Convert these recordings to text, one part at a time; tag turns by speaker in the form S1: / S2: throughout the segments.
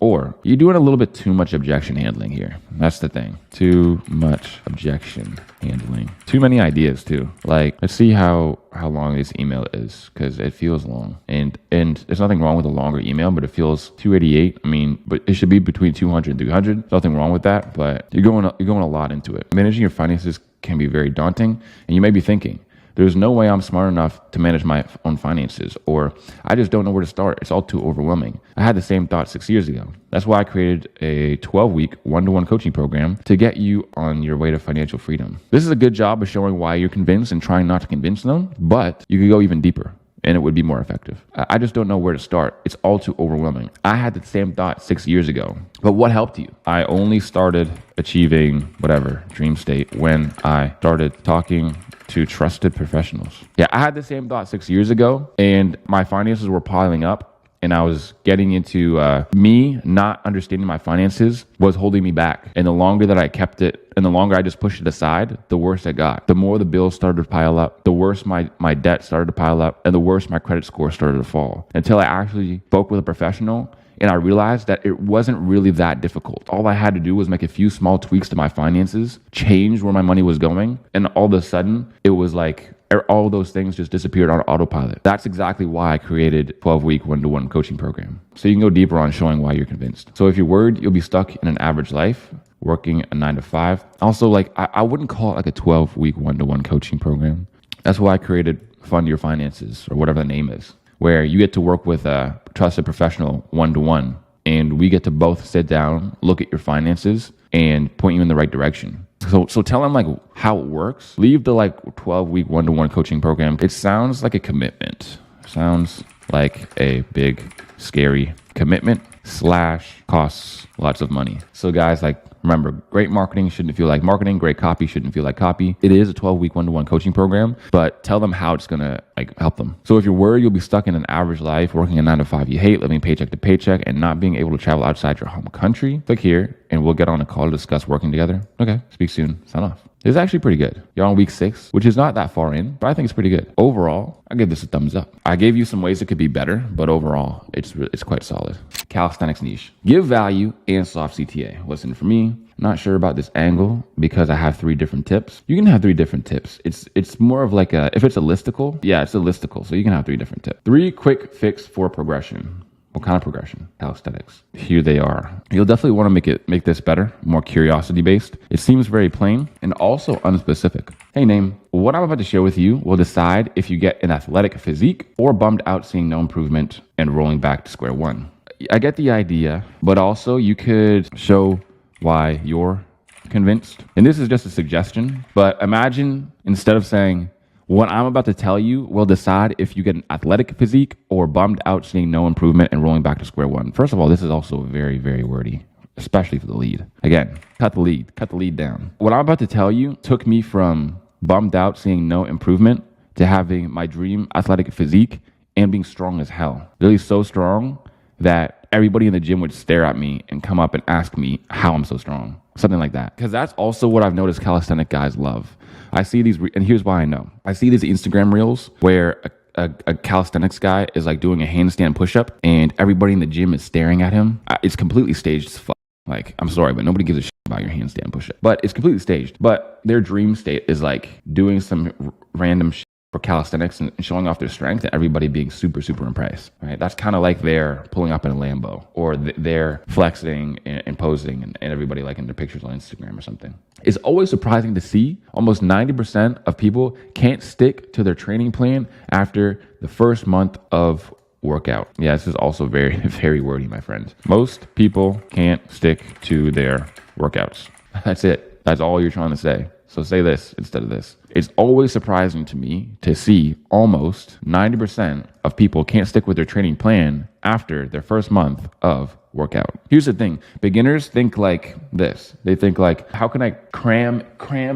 S1: Or you're doing a little bit too much objection handling here. That's the thing. Too much objection handling. Too many ideas too. Like, let's see how long this email is, because it feels long. And there's nothing wrong with a longer email, but it feels 288. I mean, but it should be between 200 and 300. There's nothing wrong with that, but you're going a lot into it. Managing your finances can be very daunting, and you may be thinking, there's no way I'm smart enough to manage my own finances, or I just don't know where to start. It's all too overwhelming. I had the same thought 6 years ago. That's why I created a 12-week one-to-one coaching program to get you on your way to financial freedom. This is a good job of showing why you're convinced and trying not to convince them, but you could go even deeper and it would be more effective. I just don't know where to start. It's all too overwhelming. I had the same thought 6 years ago, but what helped you? I only started achieving whatever dream state when I started talking to trusted professionals. Yeah, I had the same thought 6 years ago, and my finances were piling up, and I was getting into me not understanding my finances was holding me back. And the longer that I kept it, and the longer I just pushed it aside, the worse it got. The more the bills started to pile up, the worse my debt started to pile up, and the worse my credit score started to fall. Until I actually spoke with a professional, and I realized that it wasn't really that difficult. All I had to do was make a few small tweaks to my finances, change where my money was going, and all of a sudden, it was like all those things just disappeared on autopilot. That's exactly why I created a 12-week one-to-one coaching program. So you can go deeper on showing why you're convinced. So if you're worried you'll be stuck in an average life, working a 9 to 5. Also, like I wouldn't call it like a 12-week one-to-one coaching program. That's why I created Fund Your Finances, or whatever the name is, where you get to work with a trusted professional one-to-one, and we get to both sit down, look at your finances, and point you in the right direction. So tell them like how it works. Leave the like 12-week one-to-one coaching program. It sounds like a commitment. Sounds like a big, scary commitment / costs lots of money. So guys, like, remember, great marketing shouldn't feel like marketing. Great copy shouldn't feel like copy. It is a 12-week one-to-one coaching program, but tell them how it's going to like help them. So if you're worried you'll be stuck in an average life, working a 9 to 5 you hate, living paycheck to paycheck, and not being able to travel outside your home country, click here and we'll get on a call to discuss working together. Okay, speak soon. Sign off. It's actually pretty good. You're on week 6, which is not that far in, but I think it's pretty good. Overall, I give this a thumbs up. I gave you some ways it could be better, but overall, it's quite solid. Calisthenics niche. Give value and soft CTA. Listen, for me, not sure about this angle because I have 3 different tips. You can have 3 different tips. It's more of like if it's a listicle, yeah, it's a listicle. So you can have 3 different tips. 3 quick fix for progression. What kind of progression? Calisthenics. Here they are. You'll definitely want to make this better, more curiosity based. It seems very plain and also unspecific. Hey name, what I'm about to share with you will decide if you get an athletic physique or bummed out seeing no improvement and rolling back to square one. I get the idea, but also you could show why you're convinced. And this is just a suggestion, but imagine instead of saying, what I'm about to tell you will decide if you get an athletic physique or bummed out seeing no improvement and rolling back to square one. First of all, this is also very, very wordy, especially for the lead. Again, cut the lead down. What I'm about to tell you took me from bummed out seeing no improvement to having my dream athletic physique and being strong as hell. Really so strong that everybody in the gym would stare at me and come up and ask me how I'm so strong. Something like that. Because that's also what I've noticed calisthenic guys love. I see these, and here's why I know. I see these Instagram reels where a calisthenics guy is like doing a handstand push-up and everybody in the gym is staring at him. It's completely staged as fuck. Like, I'm sorry, but nobody gives a shit about your handstand push-up. But it's completely staged. But their dream state is like doing some random shit for calisthenics and showing off their strength and everybody being super, super impressed, right? That's kind of like they're pulling up in a Lambo or they're flexing and posing and everybody liking their pictures on Instagram or something. It's always surprising to see almost 90% of people can't stick to their training plan after the first month of workout. Yeah, this is also very, very wordy, my friend. Most people can't stick to their workouts. That's it. That's all you're trying to say. So say this instead of this. It's always surprising to me to see almost 90% of people can't stick with their training plan after their first month of workout. Here's the thing. Beginners think like this. They think like, how can I cram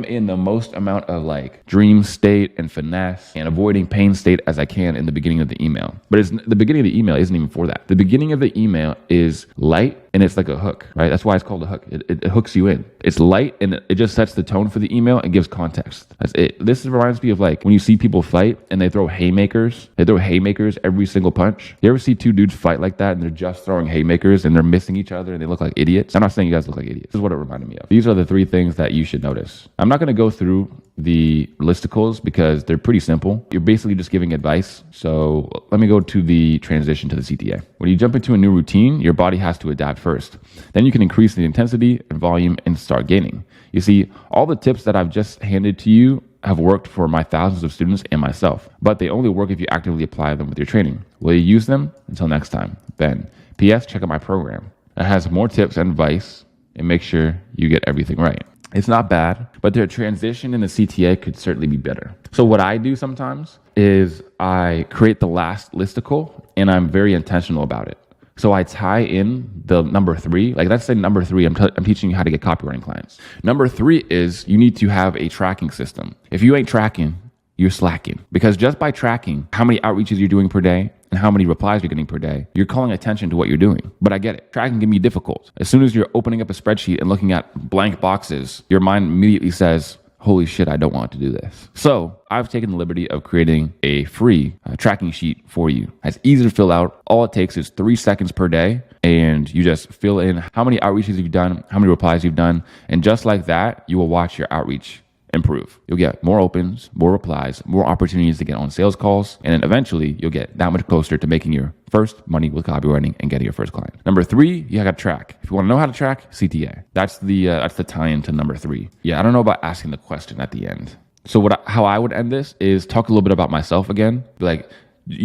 S1: in the most amount of like dream state and finesse and avoiding pain state as I can in the beginning of the email? But the beginning of the email isn't even for that. The beginning of the email is light and it's like a hook, right? That's why it's called a hook. It hooks you in. It's light and it just sets the tone for the email and gives context. That's it. This reminds me of like when you see people fight and they throw haymakers. They throw haymakers every single punch. You ever see 2 dudes fight like that and they're just throwing haymakers photos and they're missing each other and they look like idiots. I'm not saying you guys look like idiots. This is what it reminded me of. These are the 3 things that you should notice. I'm not going to go through the listicles because they're pretty simple. You're basically just giving advice. So let me go to the transition to the CTA. When you jump into a new routine, your body has to adapt first. Then you can increase the intensity and volume and start gaining. You see, all the tips that I've just handed to you have worked for my thousands of students and myself, but they only work if you actively apply them with your training. Will you use them? Until next time, Ben. P.S. Check out my program. It has more tips and advice and make sure you get everything right. It's not bad, but their transition in the CTA could certainly be better. So what I do sometimes is I create the last listicle and I'm very intentional about it. So I tie in the number 3, like let's say number 3, I'm teaching you how to get copywriting clients. Number 3 is you need to have a tracking system. If you ain't tracking, you're slacking, because just by tracking how many outreaches you're doing per day and how many replies you're getting per day, you're calling attention to what you're doing. But I get it. Tracking can be difficult. As soon as you're opening up a spreadsheet and looking at blank boxes, your mind immediately says, holy shit, I don't want to do this. So I've taken the liberty of creating a free tracking sheet for you. It's easy to fill out. All it takes is 3 seconds per day. And you just fill in how many outreaches you've done, how many replies you've done. And just like that, you will watch your outreach improve. You'll get more opens, more replies, more opportunities to get on sales calls. And then eventually you'll get that much closer to making your first money with copywriting and getting your first client. Number 3, you got to track. If you want to know how to track, CTA. That's the tie-in to number 3. Yeah, I don't know about asking the question at the end. So how I would end this is talk a little bit about myself again. Like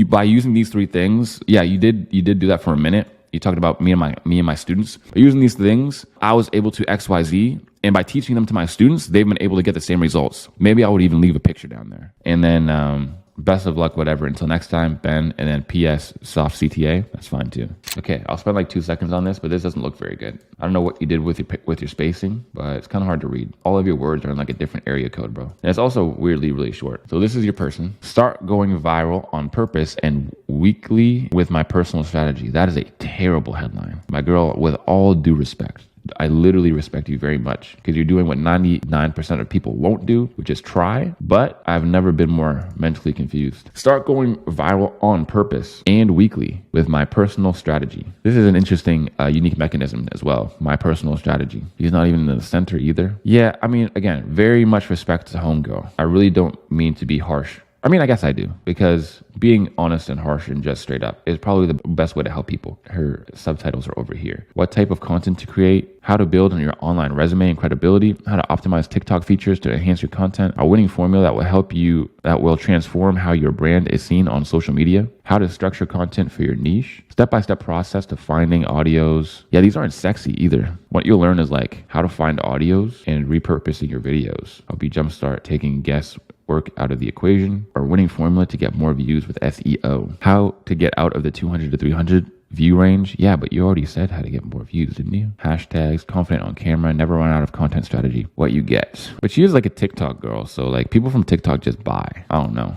S1: by using these 3 things, yeah, you did do that for a minute. You talked about me and my students. By using these things, I was able to XYZ. And by teaching them to my students, they've been able to get the same results. Maybe I would even leave a picture down there. And then best of luck, whatever. Until next time, Ben. And then PS, soft CTA. That's fine too. Okay, I'll spend like 2 seconds on this, but this doesn't look very good. I don't know what you did with your spacing, but it's kind of hard to read. All of your words are in like a different area code, bro. And it's also weirdly really short. So this is your person. Start going viral on purpose and weekly with my personal strategy. That is a terrible headline. My girl, with all due respect, I literally respect you very much because you're doing what 99% of people won't do, which is try, but I've never been more mentally confused. Start going viral on purpose and weekly with my personal strategy. This is an interesting, unique mechanism as well. My personal strategy. He's not even in the center either. Yeah, I mean, again, very much respect to homegirl. I really don't mean to be harsh. I mean, I guess I do, because being honest and harsh and just straight up is probably the best way to help people. Her subtitles are over here. What type of content to create, how to build on your online resume and credibility, how to optimize TikTok features to enhance your content, a winning formula that will help you, that will transform how your brand is seen on social media, how to structure content for your niche, step-by-step process to finding audios. Yeah, these aren't sexy either. What you'll learn is like how to find audios and repurposing your videos. Help you jumpstart taking guests work out of the equation, or winning formula to get more views with SEO. How to get out of the 200 to 300 view range. Yeah, but you already said how to get more views, didn't you? Hashtags, confident on camera, never run out of content strategy. What you get. But she is like a TikTok girl, so like people from TikTok just buy. I don't know.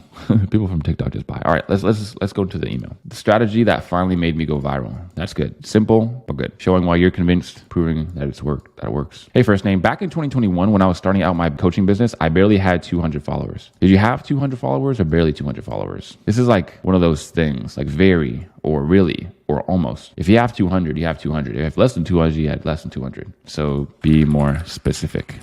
S1: People from TikTok just buy. All right, let's go to the email. The strategy that finally made me go viral. That's good. Simple, but good. Showing why you're convinced, proving that it works. Hey, first name. Back in 2021, when I was starting out my coaching business, I barely had 200 followers. Did you have 200 followers or barely 200 followers? This is like one of those things, like very or really or almost. If you have 200, you have 200. If you have less than 200, you had less than 200. So be more specific.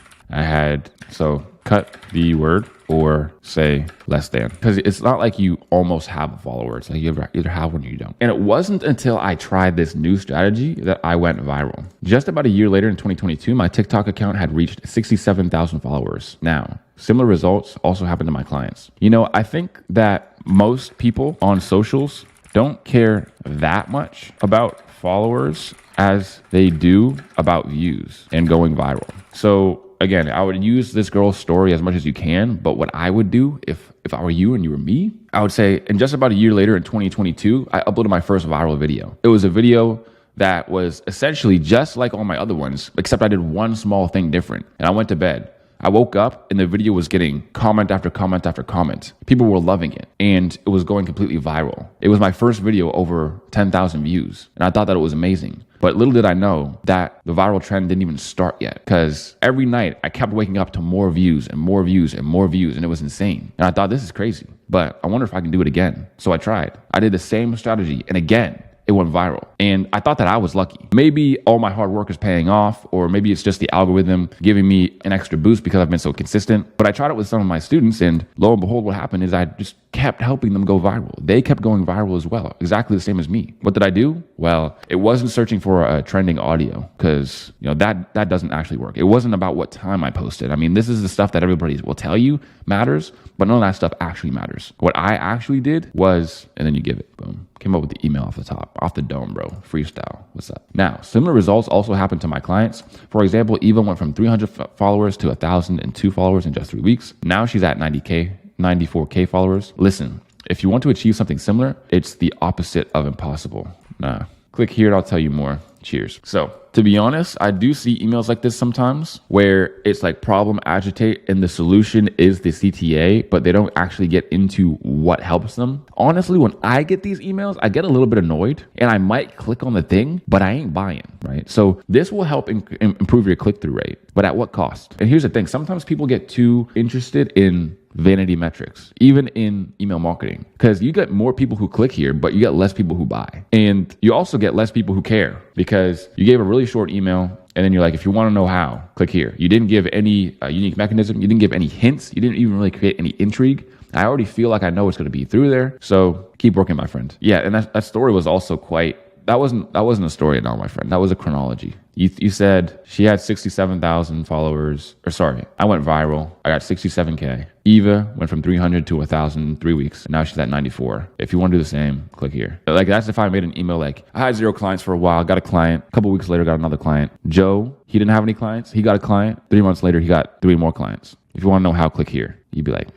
S1: So cut the word or say less than, because it's not like you almost have followers. Like you either have one or you don't. And it wasn't until I tried this new strategy that I went viral. Just about a year later in 2022, my TikTok account had reached 67,000 followers. Now, similar results also happened to my clients. You know, I think that most people on socials don't care that much about followers as they do about views and going viral. So again, I would use this girl's story as much as you can, but what I would do if I were you and you were me, I would say, and just about a year later in 2022, I uploaded my first viral video. It was a video that was essentially just like all my other ones, except I did one small thing different, and I went to bed. I woke up and the video was getting comment after comment after comment. People were loving it and it was going completely viral. It was my first video over 10,000 views and I thought that it was amazing. But little did I know that the viral trend didn't even start yet, because every night I kept waking up to more views and more views and more views, and it was insane. And I thought, this is crazy, but I wonder if I can do it again. So I tried. I did the same strategy and again, it went viral. And I thought that I was lucky. Maybe all my hard work is paying off, or maybe it's just the algorithm giving me an extra boost because I've been so consistent. But I tried it with some of my students, and lo and behold, what happened is I just kept helping them go viral. They kept going viral as well, exactly the same as me. What did I do? Well, it wasn't searching for a trending audio, because that doesn't actually work. It wasn't about what time I posted. I mean, this is the stuff that everybody will tell you matters, but none of that stuff actually matters. What I actually did was, and then you give it, boom. Came up with the email off the top, off the dome, bro. Freestyle. What's up? Now, similar results also happened to my clients. For example, Eva went from 300 followers to 1,002 followers in just 3 weeks. Now she's at 90K, 94K followers. Listen, if you want to achieve something similar, it's the opposite of impossible. Nah. Click here and I'll tell you more. Cheers. So, to be honest, I do see emails like this sometimes where it's like problem agitate and the solution is the CTA, but they don't actually get into what helps them. Honestly, when I get these emails, I get a little bit annoyed and I might click on the thing, but I ain't buying, right? So this will help improve your click-through rate, but at what cost? And here's the thing. Sometimes people get too interested in vanity metrics, even in email marketing, because you get more people who click here, but you get less people who buy. And you also get less people who care, because you gave a really short email and then you're like, if you want to know how, click here. You didn't give any unique mechanism. You didn't give any hints. You didn't even really create any intrigue. I already feel like I know it's going to be through there. So keep working, my friend. Yeah. And that story was also that wasn't a story at all, my friend. That was a chronology. You said she had 67,000 followers, or sorry, I went viral. I got 67K. Eva went from 300 to 1,000 in 3 weeks. Now she's at 94. If you want to do the same, click here. Like, that's if I made an email like, I had 0 clients for a while, got a client. A couple weeks later, got another client. Joe, he didn't have any clients. He got a client. 3 months later, he got 3 more clients. If you want to know how, click here. You'd be like,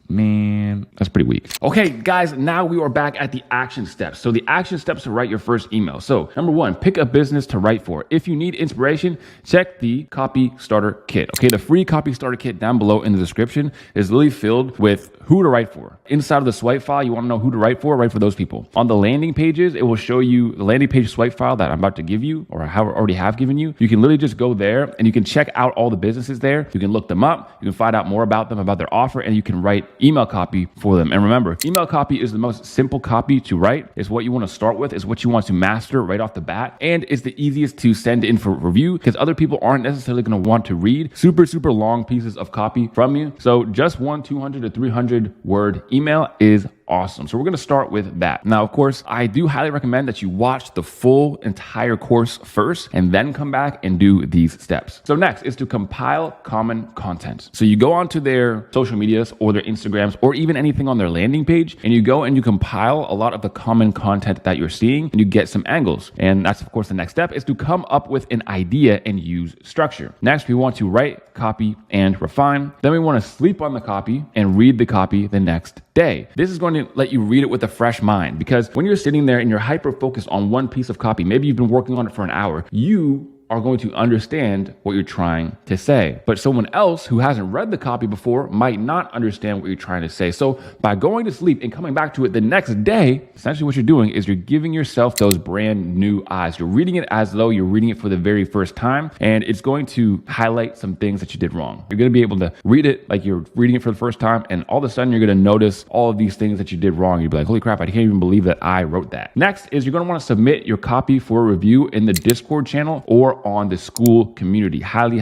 S1: man, that's pretty weak. Okay, guys, now we are back at the action steps. So the action steps to write your first email. So number 1, pick a business to write for. If you need inspiration, check the copy starter kit. Okay, the free copy starter kit down below in the description is literally filled with who to write for. Inside of the swipe file, you want to know who to write for, write for those people. On the landing pages, it will show you the landing page swipe file that I'm about to give you, or I already have given you. You can literally just go there and you can check out all the businesses there. You can look them up. You can find out more about them, about their offer, and you can write email copy for them. And remember, email copy is the most simple copy to write. It's what you want to start with. It's what you want to master right off the bat. And it's the easiest to send in for review, because other people aren't necessarily going to want to read super long pieces of copy from you. So just one 200 to 300 word email is awesome. So we're going to start with that. Now, of course, I do highly recommend that you watch the full entire course first and then come back and do these steps. So next is to compile common content. So you go onto their social medias or their Instagrams or even anything on their landing page, and you go and you compile a lot of the common content that you're seeing, and you get some angles. And that's, of course, the next step is to come up with an idea and use structure. Next, we want to write, copy, and refine. Then we want to sleep on the copy and read the copy the next day. This is going to let you read it with a fresh mind, because when you're sitting there and you're hyper focused on one piece of copy, maybe you've been working on it for an hour, you are going to understand what you're trying to say. But someone else who hasn't read the copy before might not understand what you're trying to say. So by going to sleep and coming back to it the next day, essentially what you're doing is you're giving yourself those brand new eyes. You're reading it as though you're reading it for the very first time, and it's going to highlight some things that you did wrong. You're going to be able to read it like you're reading it for the first time, and all of a sudden you're going to notice all of these things that you did wrong. You'll be like, holy crap, I can't even believe that I wrote that. Next is you're going to want to submit your copy for review in the Discord channel or on the school community. Highly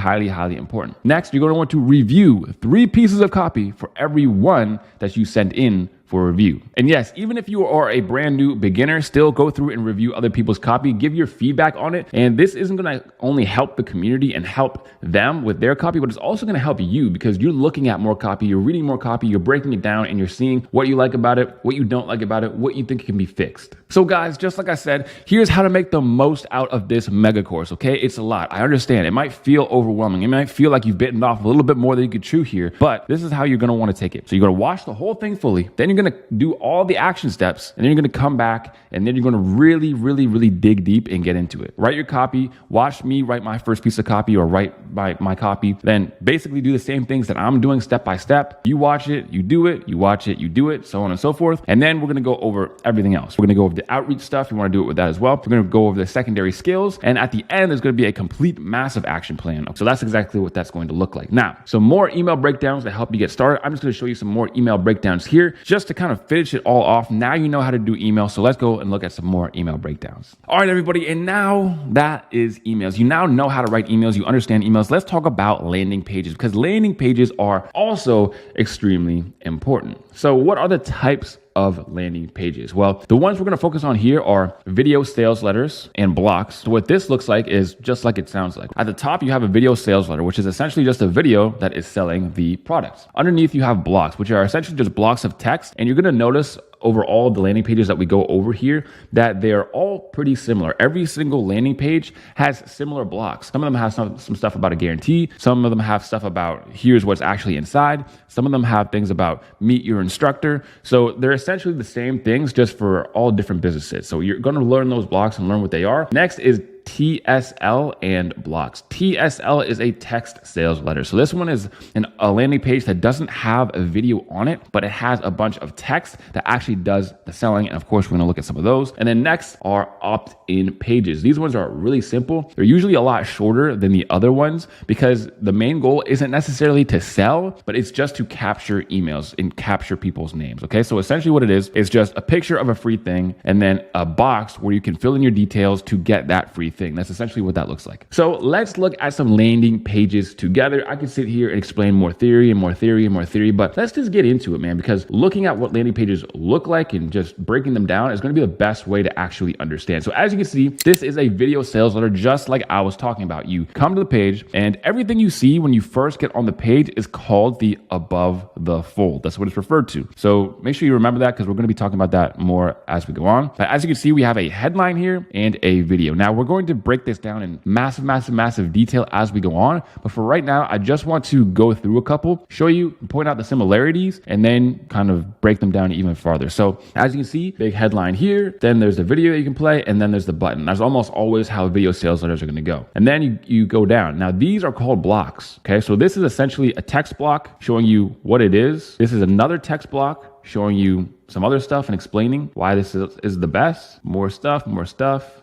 S1: important. Next, you're going to want to review 3 pieces of copy for every one that you send in for review. And yes, even if you are a brand new beginner, still go through and review other people's copy, give your feedback on it. And this isn't going to only help the community and help them with their copy, but it's also going to help you, because you're looking at more copy, you're reading more copy, you're breaking it down, and you're seeing what you like about it, what you don't like about it, what you think can be fixed. So guys, just like I said, here's how to make the most out of this mega course, okay? It's a lot. I understand. It might feel overwhelming. It might feel like you've bitten off a little bit more than you could chew here, but this is how you're going to want to take it. So you're going to watch the whole thing fully, then you're going to do all the action steps, and then you're going to come back, and then you're going to really dig deep and get into it. Write your copy, watch me write my first piece of copy, or write my copy, then basically do the same things that I'm doing step by step. You watch it, you do it, you watch it, you do it, so on and so forth. And then we're going to go over everything else. We're going to go over the outreach stuff. You want to do it with that as well. We're going to go over the secondary skills, and at the end, there's going to be a complete massive action plan. So that's exactly what that's going to look like. Now, some more email breakdowns to help you get started. I'm just going to show you some more email breakdowns here, just to to kind of finish it all off, now you know how to do email. So let's go and look at some more email breakdowns. All right, everybody. And now that is emails. You now know how to write emails. You understand emails. Let's talk about landing pages, because landing pages are also extremely important. So what are the types of landing pages? Well, the ones we're going to focus on here are video sales letters and blocks. So what this looks like is just like it sounds like. At the top, you have a video sales letter, which is essentially just a video that is selling the product. Underneath, you have blocks, which are essentially just blocks of text. And you're going to notice over all the landing pages that we go over here that they're all pretty similar. Every single landing page has similar blocks. Some of them have some stuff about a guarantee. Some of them have stuff about here's what's actually inside. Some of them have things about meet your instructor. So they're essentially the same things, just for all different businesses. So you're going to learn those blocks and learn what they are. Next is TSL and blocks. TSL is a text sales letter. So this one is a landing page that doesn't have a video on it, but it has a bunch of text that actually does the selling. And of course, we're going to look at some of those. And then next are opt-in pages. These ones are really simple. They're usually a lot shorter than the other ones because the main goal isn't necessarily to sell, but it's just to capture emails and capture people's names. Okay. So essentially what it is just a picture of a free thing and then a box where you can fill in your details to get that free thing. That's essentially what that looks like. So let's look at some landing pages together. I could sit here and explain more theory and more theory and more theory, but let's just get into it, man, because looking at what landing pages look like and just breaking them down is going to be the best way to actually understand. So as you can see, this is a video sales letter, just like I was talking about. You come to the page and everything you see when you first get on the page is called the above the fold. That's what it's referred to. So make sure you remember that, because we're going to be talking about that more as we go on. But as you can see, we have a headline here and a video. Now we're going to break this down in massive detail as we go on. But for right now, I just want to go through a couple, show you, point out the similarities, and then kind of break them down even farther. So as you can see, big headline here, then there's the video you can play, and then there's the button. That's almost always how video sales letters are going to go. And then you go down. Now these are called blocks. Okay. So this is essentially a text block showing you what it is. This is another text block showing you some other stuff and explaining why this is the best. More stuff.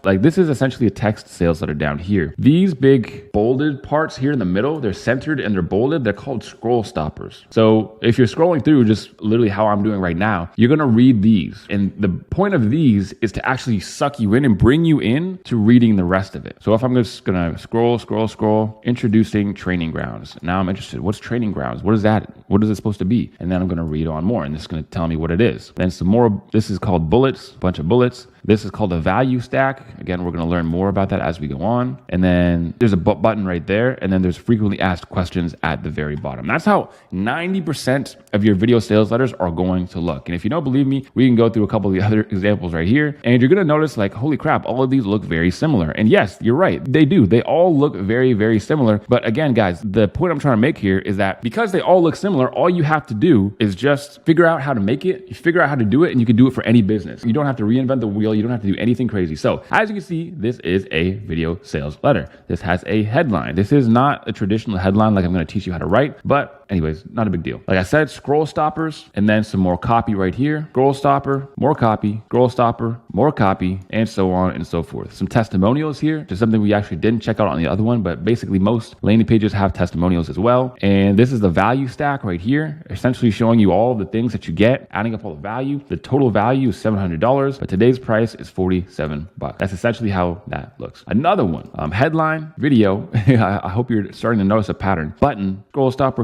S1: Like this is essentially a text sales letter down here. These big bolded parts here in the middle, they're centered and they're bolded. They're called scroll stoppers. So if you're scrolling through just literally how I'm doing right now, you're going to read these. And the point of these is to actually suck you in and bring you in to reading the rest of it. So if I'm just going to scroll, introducing training grounds. Now I'm interested. What's training grounds? What is that? What is it supposed to be? And then I'm going to read on more, and this is going to tell me what it is. Then some more, this is called bullets, a bunch of bullets. This is called a value stack. Again, we're going to learn more about that as we go on. And then there's a button right there. And then there's frequently asked questions at the very bottom. That's how 90% of your video sales letters are going to look. And if you don't believe me, we can go through a couple of the other examples right here. And you're going to notice like, holy crap, all of these look very similar. And yes, you're right. They do. They all look very similar. But again, guys, the point I'm trying to make here is that because they all look similar, all you have to do is just figure out how to make it. You figure out how to do it, and you can do it for any business. You don't have to reinvent the wheel. You don't have to do anything crazy. So as you can see, this is a video sales letter. This has a headline. This is not a traditional headline like I'm going to teach you how to write, but anyways, not a big deal. Like I said, scroll stoppers, and then some more copy right here. Scroll stopper, more copy, scroll stopper, more copy, and so on and so forth. Some testimonials here, just something we actually didn't check out on the other one, but basically most landing pages have testimonials as well. And this is the value stack right here, essentially showing you all the things that you get, adding up all the value. The total value is $700, but today's price is $47. That's essentially how that looks. Another one, headline, video. I hope you're starting to notice a pattern. Button, scroll stopper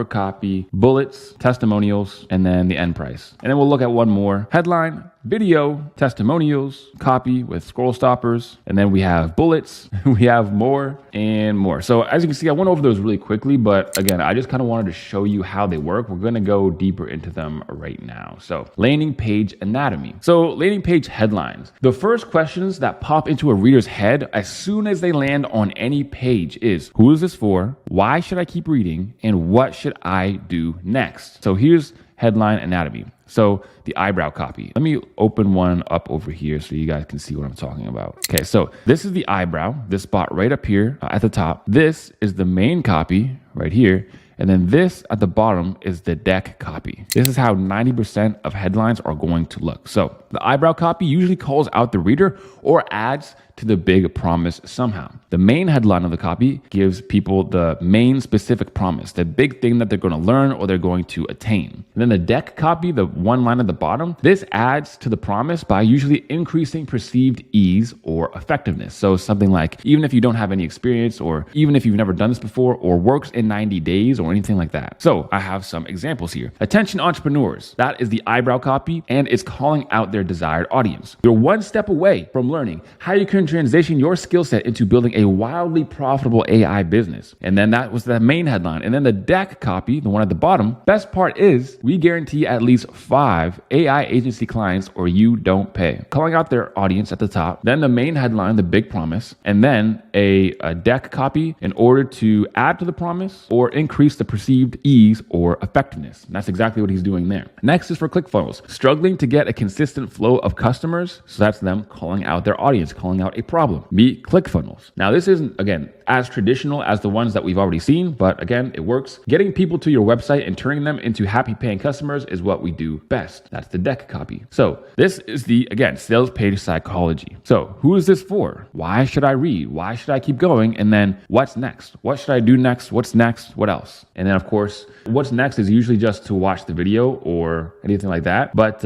S1: copy, bullets, testimonials, and then the end price. And then we'll look at one more. Headline, video, testimonials, copy with scroll stoppers, and then we have bullets, we have more and more. So as you can see, I went over those really quickly, but again, I just kind of wanted to show you how they work. We're going to go deeper into them right now. So landing page anatomy. So landing page headlines. The first questions that pop into a reader's head as soon as they land on any page is, who is this for? Why should I keep reading? And what should I do next? So here's headline anatomy. So the eyebrow copy. Let me open one up over here so you guys can see what I'm talking about. Okay, so this is the eyebrow, this spot right up here at the top. This is the main copy right here. And then this at the bottom is the deck copy. This is how 90% of headlines are going to look. So the eyebrow copy usually calls out the reader or adds to the big promise somehow. The main headline of the copy gives people the main specific promise, the big thing that they're going to learn or they're going to attain. And then the deck copy, the one line at the bottom, this adds to the promise by usually increasing perceived ease or effectiveness. So something like, even if you don't have any experience, or even if you've never done this before, or works in 90 days or anything like that. So I have some examples here. Attention entrepreneurs, that is the eyebrow copy, and it's calling out their desired audience. You're one step away from learning how you can transition your skill set into building a wildly profitable AI business. And then that was the main headline. And then the deck copy, the one at the bottom, best part is we guarantee at least 5 AI agency clients or you don't pay. Calling out their audience at the top, then the main headline, the big promise, and then a deck copy in order to add to the promise or increase the perceived ease or effectiveness. And that's exactly what he's doing there. Next is for ClickFunnels, struggling to get a consistent flow of customers. So that's them calling out their audience, calling out a problem. Meet ClickFunnels. Now this isn't, again, as traditional as the ones that we've already seen, but again, it works. Getting people to your website and turning them into happy paying customers is what we do best. That's the deck copy. So this is the, again, sales page psychology. So who is this for? Why should I read? Why should I keep going? And then what's next? What should I do next? What's next? What else? And then of course, what's next is usually just to watch the video or anything like that. But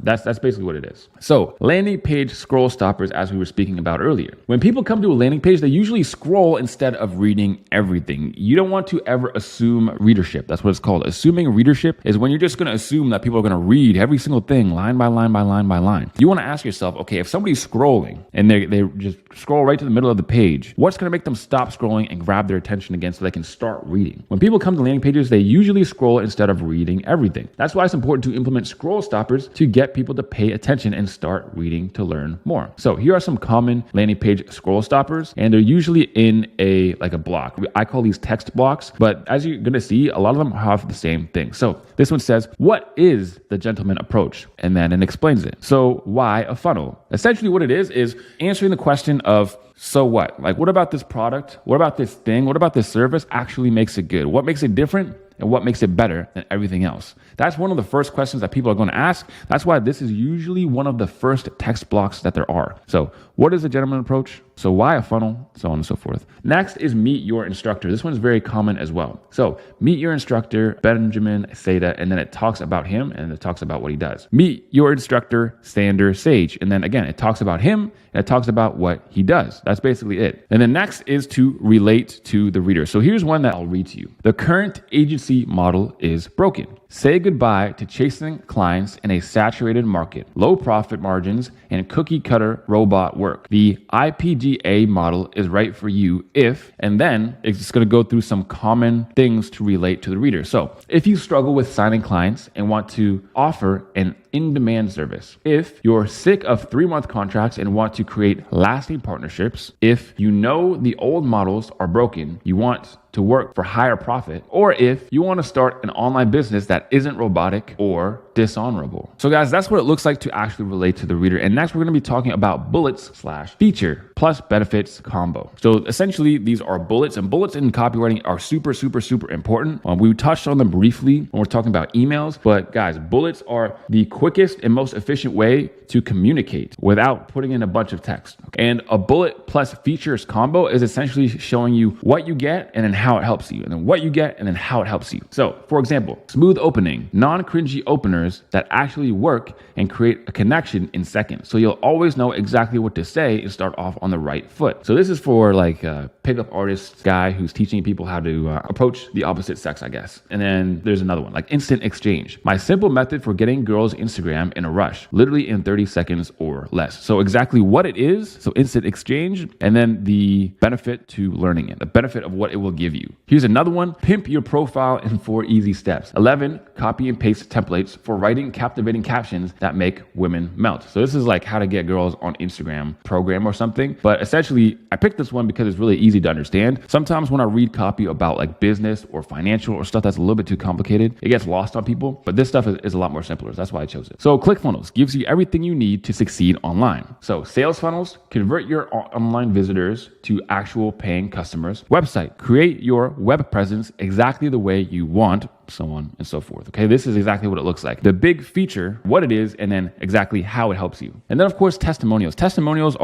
S1: that's basically what it is. So landing page scroll stoppers, as we were speaking about earlier. When people come to a landing page, they usually scroll instead of reading everything. You don't want to ever assume readership. That's what it's called. Assuming readership is when you're just going to assume that people are going to read every single thing line by line by line by line. You want to ask yourself, okay, if somebody's scrolling and they just scroll right to the middle of the page, what's going to make them stop scrolling and grab their attention again so they can start reading? When people come to landing pages, they usually scroll instead of reading everything. That's why it's important to implement scroll stoppers to get people to pay attention and start reading to learn more. So here are some common landing page scroll stoppers, and they're usually in a block. I call these text blocks, but as you're going to see, a lot of them have the same thing. So this one says, what is the gentleman approach? And then it explains it. So why a funnel? Essentially what it is answering the question of, so what? Like, what about this product? What about this thing? What about this service actually makes it good? What makes it different? And what makes it better than everything else? That's one of the first questions that people are going to ask. That's why this is usually one of the first text blocks that there are. So what is a gentleman approach? So why a funnel? So on and so forth. Next is meet your instructor. This one is very common as well. So meet your instructor, Benjamin Seda, and then it talks about him and it talks about what he does. Meet your instructor, Sander Sage. And then again, it talks about him and it talks about what he does. That's basically it. And then next is to relate to the reader. So here's one that I'll read to you. The current agency model is broken. Say goodbye to chasing clients in a saturated market, low profit margins, and cookie cutter robot work. The IPGA model is right for you if, and then it's going to go through some common things to relate to the reader. So if you struggle with signing clients and want to offer an in-demand service, if you're sick of 3-month contracts and want to create lasting partnerships, if you know the old models are broken, you want to work for higher profit, or if you want to start an online business that isn't robotic or dishonorable. So guys, that's what it looks like to actually relate to the reader. And next we're going to be talking about bullets/feature plus benefits combo. So essentially these are bullets, and bullets in copywriting are super, super, super important. We touched on them briefly when we're talking about emails, but guys, bullets are the quickest and most efficient way to communicate without putting in a bunch of text. And a bullet plus features combo is essentially showing you what you get and then how it helps you, and then what you get and then how it helps you. So for example, smooth opening, non-cringy openers that actually work and create a connection in seconds. So you'll always know exactly what to say and start off on the right foot. So this is for like a pickup artist guy who's teaching people how to approach the opposite sex, I guess. And then there's another one, like instant exchange. My simple method for getting girls Instagram in a rush, literally in 30 seconds or less. So exactly what it is, so instant exchange, and then the benefit to learning it, the benefit of what it will give you. Here's another one, pimp your profile in 4 easy steps. 11, copy and paste templates for writing captivating captions that make women melt. So this is like how to get girls on Instagram program or something. But essentially, I picked this one because it's really easy to understand. Sometimes when I read copy about like business or financial or stuff that's a little bit too complicated, it gets lost on people. But this stuff is a lot more simpler. That's why I chose it. So ClickFunnels gives you everything you need to succeed online. So sales funnels, convert your online visitors to actual paying customers. Website, create your web presence exactly the way you want. so on and so forth. Okay, this is exactly what it looks like. The big feature, what it is, and then exactly how it helps you. And then of course, testimonials. Testimonials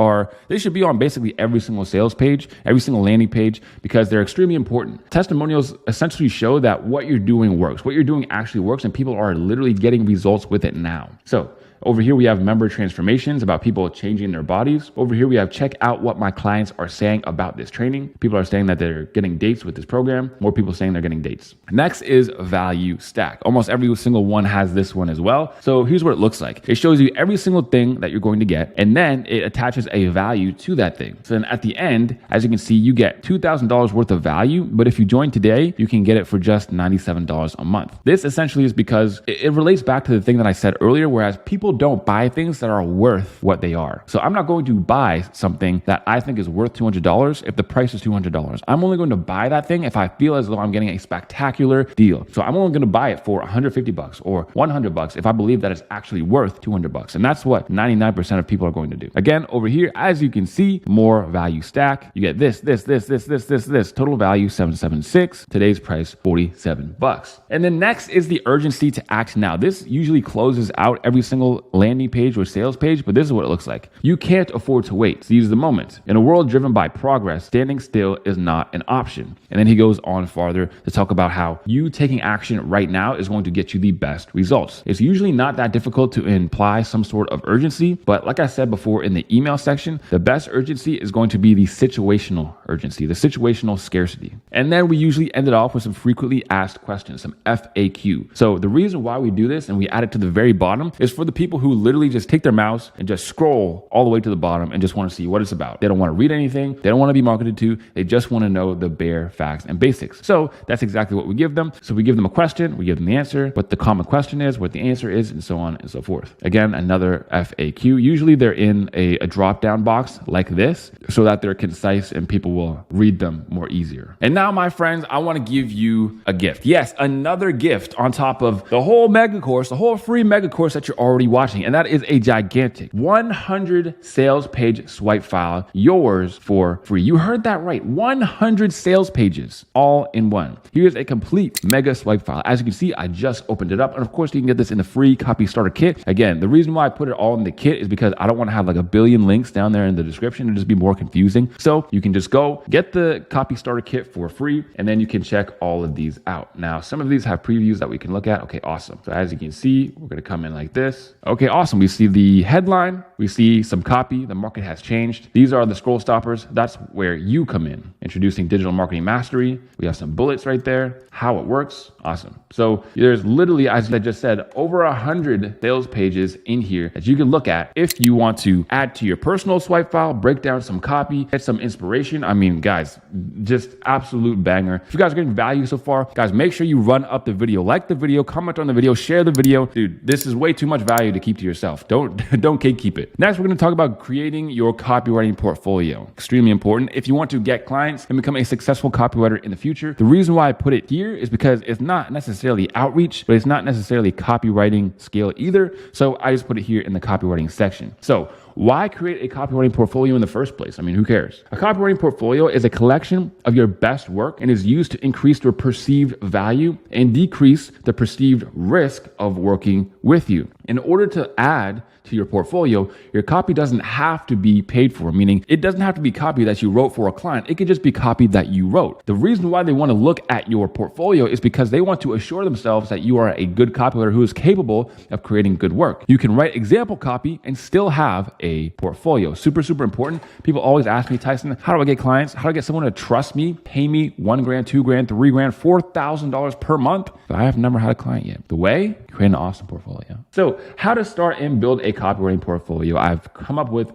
S1: they should be on basically every single sales page, every single landing page, because they're extremely important. Testimonials essentially show that what you're doing works, what you're doing actually works, and people are literally getting results with it now. So over here, we have member transformations about people changing their bodies. Over here, we have check out what my clients are saying about this training. People are saying that they're getting dates with this program. More people saying they're getting dates. Next is value stack. Almost every single one has this one as well. So here's what it looks like. It shows you every single thing that you're going to get, and then it attaches a value to that thing. So then at the end, as you can see, you get $2,000 worth of value, but if you join today, you can get it for just $97 a month. This essentially is because it relates back to the thing that I said earlier, whereas people don't buy things that are worth what they are. So I'm not going to buy something that I think is worth $200 if the price is $200. I'm only going to buy that thing if I feel as though I'm getting a spectacular deal. So I'm only going to buy it for $150 or $100 if I believe that it's actually worth $200. And that's what 99% of people are going to do. Again, over here, as you can see, more value stack. You get this. Total value $776. Today's price $47. And then next is the urgency to act now. This usually closes out every single landing page or sales page, but this is what it looks like. You can't afford to wait. Seize the moment. In a world driven by progress, standing still is not an option. And then he goes on farther to talk about how you taking action right now is going to get you the best results. It's usually not that difficult to imply some sort of urgency, but like I said before in the email section, the best urgency is going to be the situational urgency, the situational scarcity. And then we usually end it off with some frequently asked questions, some FAQ. So the reason why we do this and we add it to the very bottom is for the people who literally just take their mouse and just scroll all the way to the bottom and just want to see what it's about. They don't want to read anything. They don't want to be marketed to. They just want to know the bare facts and basics. So that's exactly what we give them. So we give them a question, we give them the answer, what the common question is, what the answer is, and so on and so forth. Again, another FAQ. Usually they're in a drop-down box like this so that they're concise and people will read them more easier. And now, my friends, I want to give you a gift. Yes, another gift on top of the whole mega course, the whole free mega course that you're already watching. And that is a gigantic 100 sales page swipe file, yours for free. You heard that right. 100 sales pages all in one. Here's a complete mega swipe file. As you can see, I just opened it up. And of course, you can get this in the free copy starter kit. Again, the reason why I put it all in the kit is because I don't want to have like a billion links down there in the description. It'll just be more confusing. So you can just go get the copy starter kit for free, and then you can check all of these out. Now, some of these have previews that we can look at. Okay, awesome. So as you can see, we're going to come in like this. Okay, awesome. We see the headline. We see some copy. The market has changed. These are the scroll stoppers. That's where you come in. Introducing digital marketing mastery. We have some bullets right there. How it works. Awesome. So there's literally, as I just said, over 100 sales pages in here that you can look at if you want to add to your personal swipe file, break down some copy, get some inspiration. I mean, guys, just absolute banger. If you guys are getting value so far, guys, make sure you run up the video, like the video, comment on the video, share the video. Dude, this is way too much value to keep to yourself. Don't gatekeep it. Next, we're going to talk about creating your copywriting portfolio. Extremely important. If you want to get clients and become a successful copywriter in the future, the reason why I put it here is because it's not necessarily outreach, but it's not necessarily copywriting scale either. So I just put it here in the copywriting section. So why create a copywriting portfolio in the first place? I mean, who cares? A copywriting portfolio is a collection of your best work and is used to increase your perceived value and decrease the perceived risk of working with you. In order to add to your portfolio, your copy doesn't have to be paid for, meaning it doesn't have to be copy that you wrote for a client. It could just be copy that you wrote. The reason why they want to look at your portfolio is because they want to assure themselves that you are a good copywriter who is capable of creating good work. You can write example copy and still have a portfolio. Super, super important. People always ask me, Tyson, how do I get clients? How do I get someone to trust me, pay me $1,000, $2,000, $3,000, $4,000 per month? But I have never had a client yet. The way? Create an awesome portfolio. So how to start and build a copywriting portfolio. I've come up with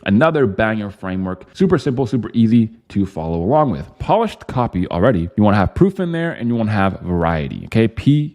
S1: another banger framework. Super simple, super easy to follow along with. Polished copy already. You want to have proof in there and you want to have variety. Okay. P,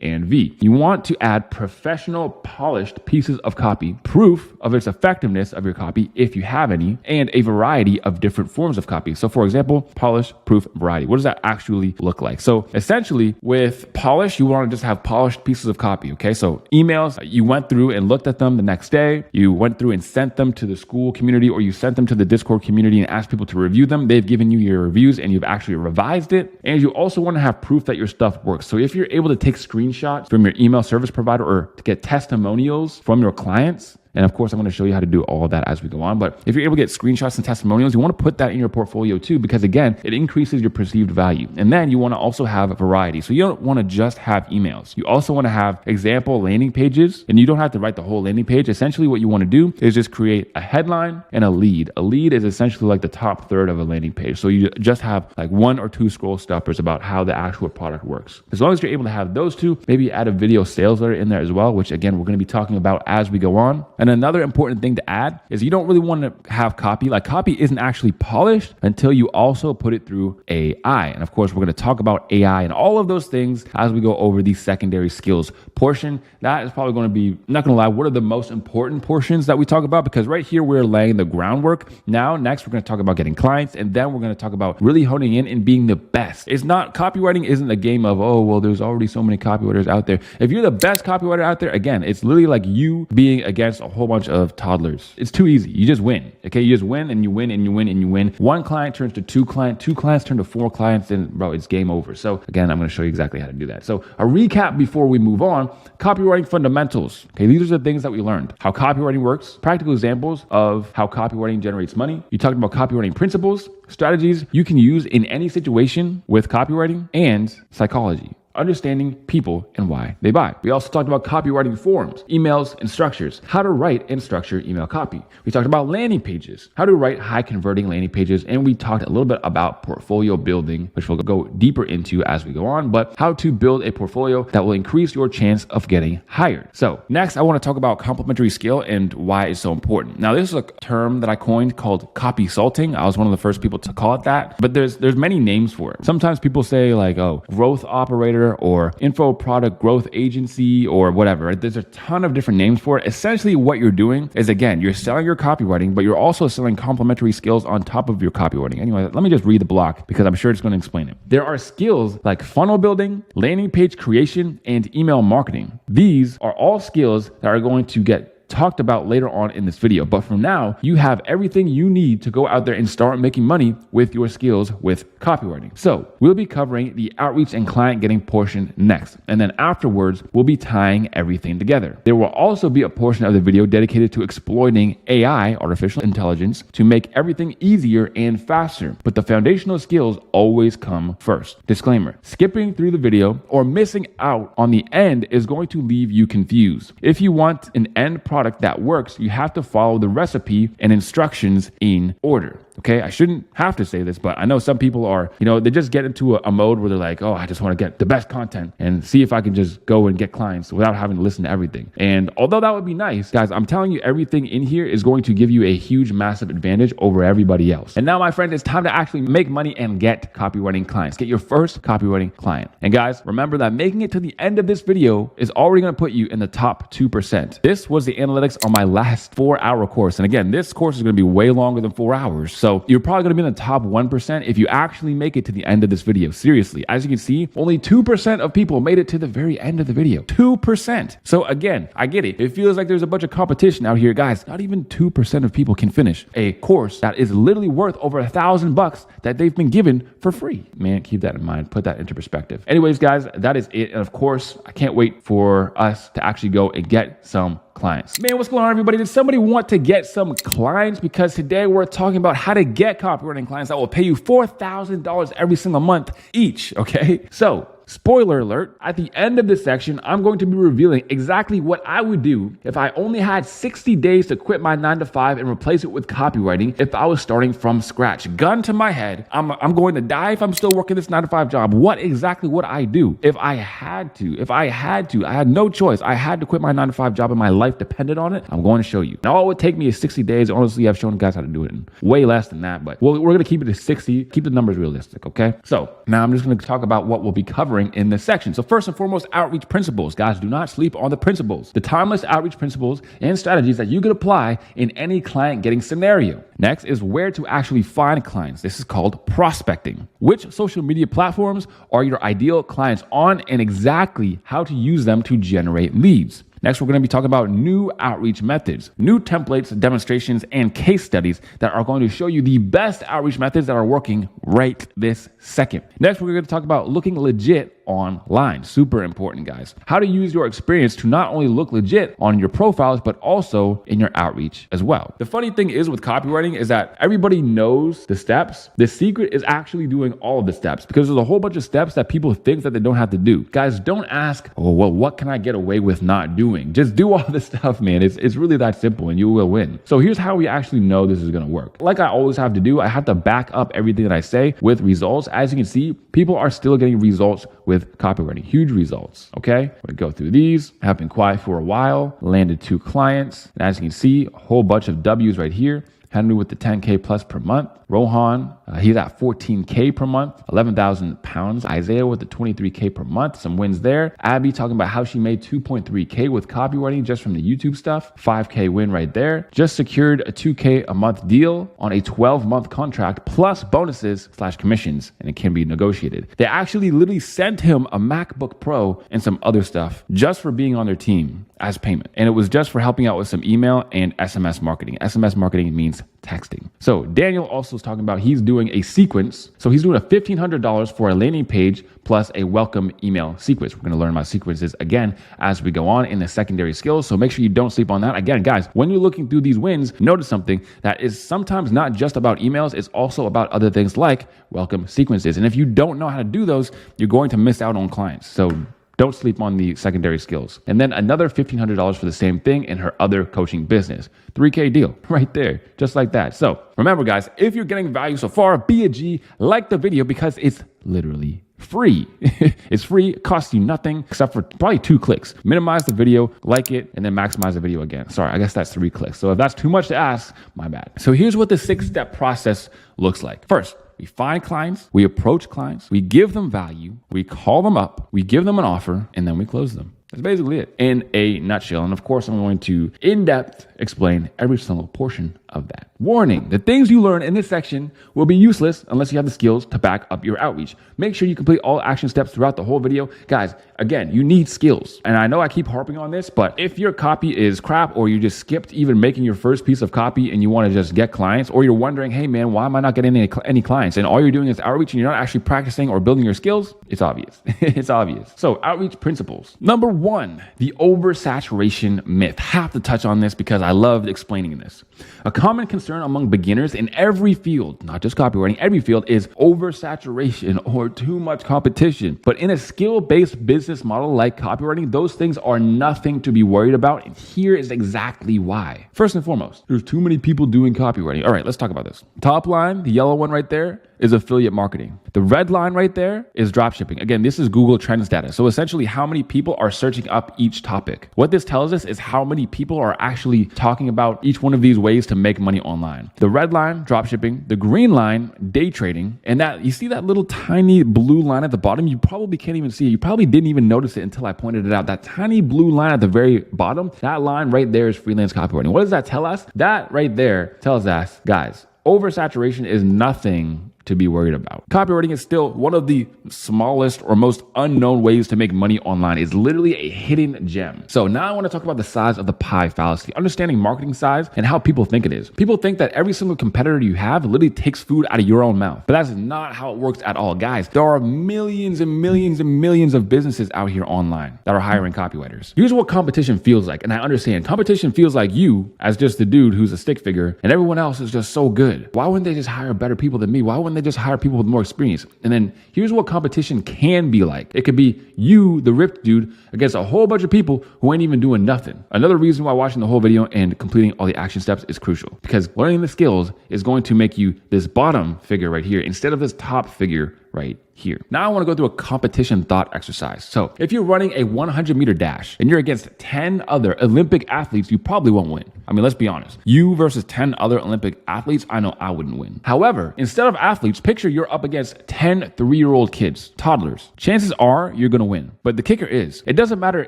S1: and V. You want to add professional, polished pieces of copy, proof of its effectiveness of your copy, if you have any, and a variety of different forms of copy. So for example, polish, proof, variety. What does that actually look like? So essentially with polish, you want to just have polished pieces of copy. Okay. So emails, you went through and looked at them the next day. You went through and sent them to the school Google community or you sent them to the Discord community and asked people to review them, they've given you your reviews and you've actually revised it. And you also want to have proof that your stuff works. So if you're able to take screenshots from your email service provider or to get testimonials from your clients, and of course, I'm going to show you how to do all of that as we go on. But if you're able to get screenshots and testimonials, you want to put that in your portfolio too, because again, it increases your perceived value. And then you want to also have a variety. So you don't want to just have emails. You also want to have example landing pages, and you don't have to write the whole landing page. Essentially, what you want to do is just create a headline and a lead. A lead is essentially like the top third of a landing page. So you just have like 1 or 2 scroll stoppers about how the actual product works. As long as you're able to have those two, maybe add a video sales letter in there as well, which again, we're going to be talking about as we go on. And another important thing to add is you don't really want to have copy. Like copy isn't actually polished until you also put it through AI. And of course, we're going to talk about AI and all of those things as we go over the secondary skills portion. That is probably going to be, not going to lie, what are the most important portions that we talk about, because right here, we're laying the groundwork. Now, next, we're going to talk about getting clients, and then we're going to talk about really honing in and being the best. It's not, copywriting isn't a game of, oh, well, there's already so many copywriters out there. If you're the best copywriter out there, again, it's literally like you being against a whole bunch of toddlers. It's too easy. You just win. Okay. You just win and you win and you win and you win. 1 client turns to 2 clients, 2 clients turn to 4 clients, and bro, it's game over. So again, I'm going to show you exactly how to do that. So a recap before we move on: copywriting fundamentals. Okay. These are the things that we learned. How copywriting works, practical examples of how copywriting generates money. You talked about copywriting principles, strategies you can use in any situation with copywriting, and psychology, understanding people and why they buy. We also talked about copywriting forms, emails, and structures, how to write and structure email copy. We talked about landing pages, how to write high converting landing pages, and we talked a little bit about portfolio building, which we'll go deeper into as we go on, but how to build a portfolio that will increase your chance of getting hired. So next, I want to talk about complementary skill and why it's so important. Now, this is a term that I coined called copy salting. I was one of the first people to call it that, but there's many names for it. Sometimes people say like, oh, growth operator, or info product growth agency, or whatever. Right? There's a ton of different names for it. Essentially, what you're doing is, again, you're selling your copywriting, but you're also selling complementary skills on top of your copywriting. Anyway, let me just read the block because I'm sure it's going to explain it. There are skills like funnel building, landing page creation, and email marketing. These are all skills that are going to get talked about later on in this video. But for now, you have everything you need to go out there and start making money with your skills with copywriting. So we'll be covering the outreach and client getting portion next. And then afterwards, we'll be tying everything together. There will also be a portion of the video dedicated to exploiting AI, artificial intelligence, to make everything easier and faster. But the foundational skills always come first. Disclaimer: skipping through the video or missing out on the end is going to leave you confused. If you want an end product that works, you have to follow the recipe and instructions in order. Okay, I shouldn't have to say this, but I know some people are, they just get into a mode where they're like, oh, I just want to get the best content and see if I can just go and get clients without having to listen to everything. And although that would be nice, guys, I'm telling you, everything in here is going to give you a huge, massive advantage over everybody else. And now, my friend, it's time to actually make money and get copywriting clients. Get your first copywriting client. And guys, remember that making it to the end of this video is already going to put you in the top 2%. This was the analytics on my last 4-hour course. And again, this course is going to be way longer than 4 hours. So you're probably going to be in the top 1% if you actually make it to the end of this video. Seriously, as you can see, only 2% of people made it to the very end of the video. 2%. So again, I get it. It feels like there's a bunch of competition out here. Guys, not even 2% of people can finish a course that is literally worth over $1,000 that they've been given for free. Man, keep that in mind. Put that into perspective. Anyways, guys, that is it. And of course, I can't wait for us to actually go and get some clients. Man, what's going on, everybody? Did somebody want to get some clients? Because today we're talking about how to get copywriting clients that will pay you $4,000 every single month each. Okay, so spoiler alert, at the end of this section, I'm going to be revealing exactly what I would do if I only had 60 days to quit my 9-to-5 and replace it with copywriting if I was starting from scratch. Gun to my head, I'm going to die if I'm still working this 9-to-5 job. What exactly would I do if I had to? I had no choice. I had to quit my 9-to-5 job and my life depended on it. I'm going to show you. Now, all it would take me is 60 days. Honestly, I've shown you guys how to do it in way less than that, but we're going to keep it to 60, keep the numbers realistic, okay? So now I'm just going to talk about what we'll be covering in this section. So first and foremost, outreach principles. Guys, do not sleep on the principles. The timeless outreach principles and strategies that you could apply in any client getting scenario. Next is where to actually find clients. This is called prospecting. Which social media platforms are your ideal clients on, and exactly how to use them to generate leads. Next, we're going to be talking about new outreach methods, new templates, demonstrations, and case studies that are going to show you the best outreach methods that are working right this second. Next, we're going to talk about looking legit online. Super important, guys. How to use your experience to not only look legit on your profiles, but also in your outreach as well. The funny thing is with copywriting is that everybody knows the steps. The secret is actually doing all of the steps, because there's a whole bunch of steps that people think that they don't have to do. Guys, don't ask, oh, well, what can I get away with not doing? Just do all the stuff, man. It's really that simple and you will win. So here's how we actually know this is going to work. Like I always have to do, I have to back up everything that I say with results. As you can see, people are still getting results with copywriting, huge results. Okay, I'm gonna go through these. I've been quiet for a while, landed 2 clients. And as you can see, a whole bunch of W's right here. Henry with the 10K plus per month. Rohan, he's at 14K per month, 11,000 pounds. Isaiah with the 23K per month, some wins there. Abby talking about how she made 2.3K with copywriting just from the YouTube stuff. 5K win right there. Just secured a 2K a month deal on a 12-month contract plus bonuses / commissions, and it can be negotiated. They actually literally sent him a MacBook Pro and some other stuff just for being on their team as payment. And it was just for helping out with some email and SMS marketing. SMS marketing means texting. So Daniel also is talking about he's doing a sequence. So he's doing a $1,500 for a landing page plus a welcome email sequence. We're going to learn about sequences again as we go on in the secondary skills. So make sure you don't sleep on that. Again, guys, when you're looking through these wins, notice something that is sometimes not just about emails. It's also about other things like welcome sequences. And if you don't know how to do those, you're going to miss out on clients. So don't sleep on the secondary skills. And then another $1,500 for the same thing in her other coaching business. 3K deal right there, just like that. So remember, guys, if you're getting value so far, be a G, like the video because it's literally free. It's free, it costs you nothing except for probably 2 clicks. Minimize the video, like it, and then maximize the video again. Sorry, I guess that's 3 clicks. So if that's too much to ask, my bad. So here's what the 6-step process looks like. First, we find clients, we approach clients, we give them value, we call them up, we give them an offer, and then we close them. That's basically it in a nutshell. And of course, I'm going to in-depth explain every single portion of that. Warning, the things you learn in this section will be useless unless you have the skills to back up your outreach. Make sure you complete all action steps throughout the whole video. Guys, again, you need skills. And I know I keep harping on this, but if your copy is crap or you just skipped even making your first piece of copy and you want to just get clients, or you're wondering, hey man, why am I not getting any clients? And all you're doing is outreach and you're not actually practicing or building your skills, it's obvious. It's obvious. So outreach principles. Number 1, the oversaturation myth. Have to touch on this because I loved explaining this. A common concern among beginners in every field, not just copywriting, every field is oversaturation or too much competition. But in a skill-based business model like copywriting, those things are nothing to be worried about. And here is exactly why. First and foremost, there's too many people doing copywriting. All right, let's talk about this. Top line, the yellow one right there, is affiliate marketing. The red line right there is dropshipping. Again, this is Google Trends data. So essentially how many people are searching up each topic. What this tells us is how many people are actually talking about each one of these ways to make money online. The red line, dropshipping. The green line, day trading. And that, you see that little tiny blue line at the bottom? You probably can't even see it. You probably didn't even notice it until I pointed it out. That tiny blue line at the very bottom, that line right there is freelance copywriting. What does that tell us? That right there tells us, guys, oversaturation is nothing to be worried about. Copywriting is still one of the smallest or most unknown ways to make money online. It's literally a hidden gem. So now I want to talk about the size of the pie fallacy, understanding marketing size and how people think it is. People think that every single competitor you have literally takes food out of your own mouth, but that's not how it works at all. Guys, there are millions and millions and millions of businesses out here online that are hiring copywriters. Here's what competition feels like. And I understand competition feels like you as just the dude who's a stick figure and everyone else is just so good. Why wouldn't they just hire better people than me? Why wouldn't they just hire people with more experience? And then here's what competition can be like. It could be you, the ripped dude, against a whole bunch of people who ain't even doing nothing. Another reason why watching the whole video and completing all the action steps is crucial, because learning the skills is going to make you this bottom figure right here instead of this top figure right here. Now I want to go through a competition thought exercise. So if you're running a 100-meter dash and you're against 10 other Olympic athletes, you probably won't win. I mean, let's be honest. You versus 10 other Olympic athletes, I know I wouldn't win. However, instead of athletes, picture you're up against 10 3-year-old kids, toddlers. Chances are you're going to win. But the kicker is, it doesn't matter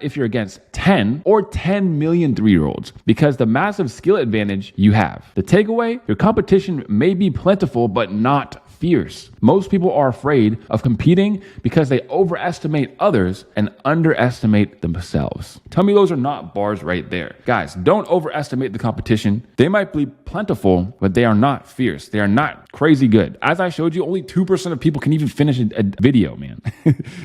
S1: if you're against 10 or 10 million 3-year-olds, because the massive skill advantage you have. The takeaway, your competition may be plentiful, but not fierce. Most people are afraid of competing because they overestimate others and underestimate themselves. Tell me those are not bars right there. Guys, don't overestimate the competition. They might be plentiful, but they are not fierce. They are not crazy good. As I showed you, only 2% of people can even finish a video, man.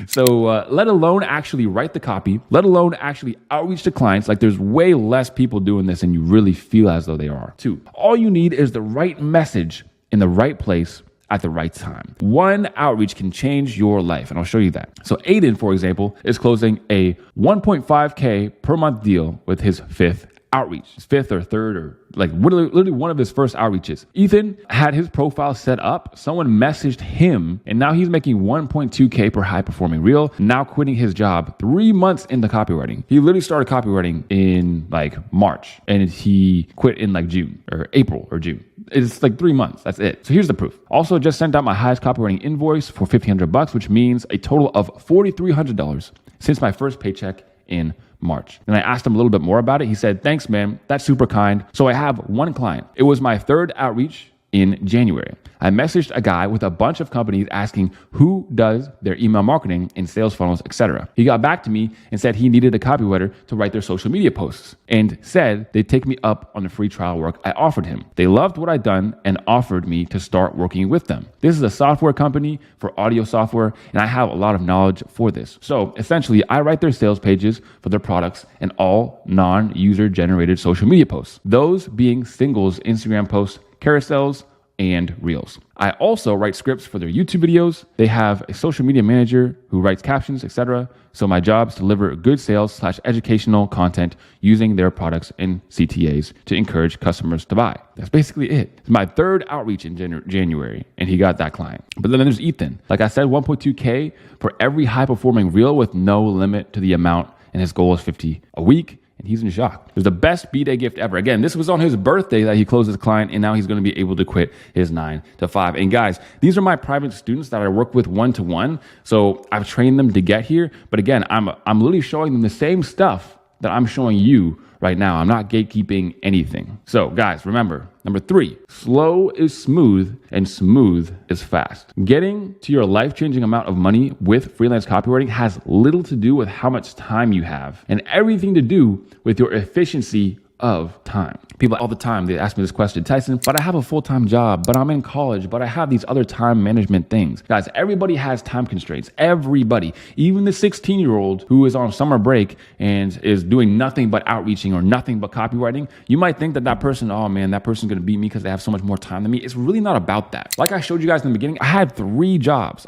S1: So let alone actually write the copy, let alone actually outreach to clients. Like, there's way less people doing this and you really feel as though they are. 2, all you need is the right message in the right place at the right time. One outreach can change your life, and I'll show you that. So Aiden, for example, is closing a 1.5K per month deal with his 5th outreach, his 5th or 3rd, or like literally one of his first outreaches. Ethan had his profile set up. Someone messaged him, and now he's making 1.2K per high performing reel, now quitting his job 3 months into copywriting. He literally started copywriting in like March, and he quit in like June or April or June. It's like 3 months. That's it. So here's the proof. Also just sent out my highest copywriting invoice for $1,500, which means a total of $4,300 since my first paycheck in March. And I asked him a little bit more about it. He said, thanks, man. That's super kind. So I have one client. It was my 3rd outreach in January. I messaged a guy with a bunch of companies asking who does their email marketing and sales funnels, etc. He got back to me and said he needed a copywriter to write their social media posts and said they'd take me up on the free trial work I offered him. They loved what I'd done and offered me to start working with them. This is a software company for audio software, and I have a lot of knowledge for this. So essentially, I write their sales pages for their products and all non-user generated social media posts, those being singles, Instagram posts, carousels, and reels. I also write scripts for their YouTube videos. They have a social media manager who writes captions, etc. So my job is to deliver good sales / educational content using their products and CTAs to encourage customers to buy. That's basically it. It's my 3rd outreach in January, and he got that client. But then there's Ethan. Like I said, 1.2K for every high performing reel with no limit to the amount, and his goal is 50 a week. And he's in shock. It was the best B-Day gift ever. Again, this was on his birthday that he closed his client, and now he's going to be able to quit his 9 to 5. And guys, these are my private students that I work with one-to-one. So I've trained them to get here. But again, I'm literally showing them the same stuff that I'm showing you right now. I'm not gatekeeping anything. So guys, remember, number 3, slow is smooth and smooth is fast. Getting to your life-changing amount of money with freelance copywriting has little to do with how much time you have and everything to do with your efficiency of time. People all the time, they ask me this question, Tyson, but I have a full-time job, but I'm in college, but I have these other time management things. Guys, everybody has time constraints. Everybody, even the 16-year-old who is on summer break and is doing nothing but outreaching or nothing but copywriting, you might think that person, oh man, that person's going to beat me because they have so much more time than me. It's really not about that. Like I showed you guys in the beginning, I had 3 jobs.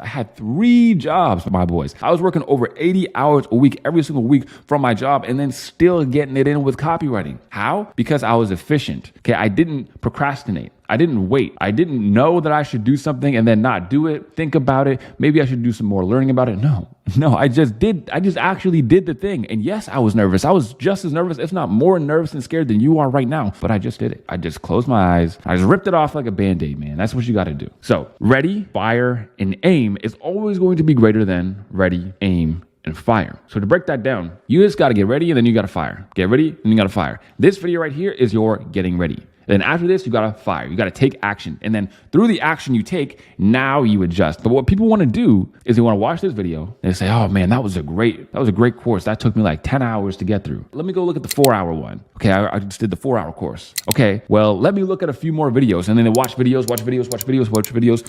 S1: My boys. I was working over 80 hours a week, every single week from my job, and then still getting it in with copywriting. How? Because I was efficient. Okay, I didn't procrastinate. I didn't wait. I didn't know that I should do something and then not do it. Think about it. Maybe I should do some more learning about it. No, I just actually did the thing. And yes, I was nervous. I was just as nervous, if not more nervous and scared than you are right now. But I just did it. I just closed my eyes. I just ripped it off like a Band-Aid, man. That's what you got to do. So ready, fire, and aim is always going to be greater than ready, aim, and fire. So to break that down, you just got to get ready and then you got to fire. Get ready and you got to fire. This video right here is your getting ready. Then after this, you got to fire. You got to take action. And then through the action you take, now you adjust. But what people want to do is they want to watch this video and they say, oh man, that was a great course. That took me like 10 hours to get through. Let me go look at the 4-hour one. Okay, I just did the 4-hour course. Okay, well, let me look at a few more videos. And then they watch videos.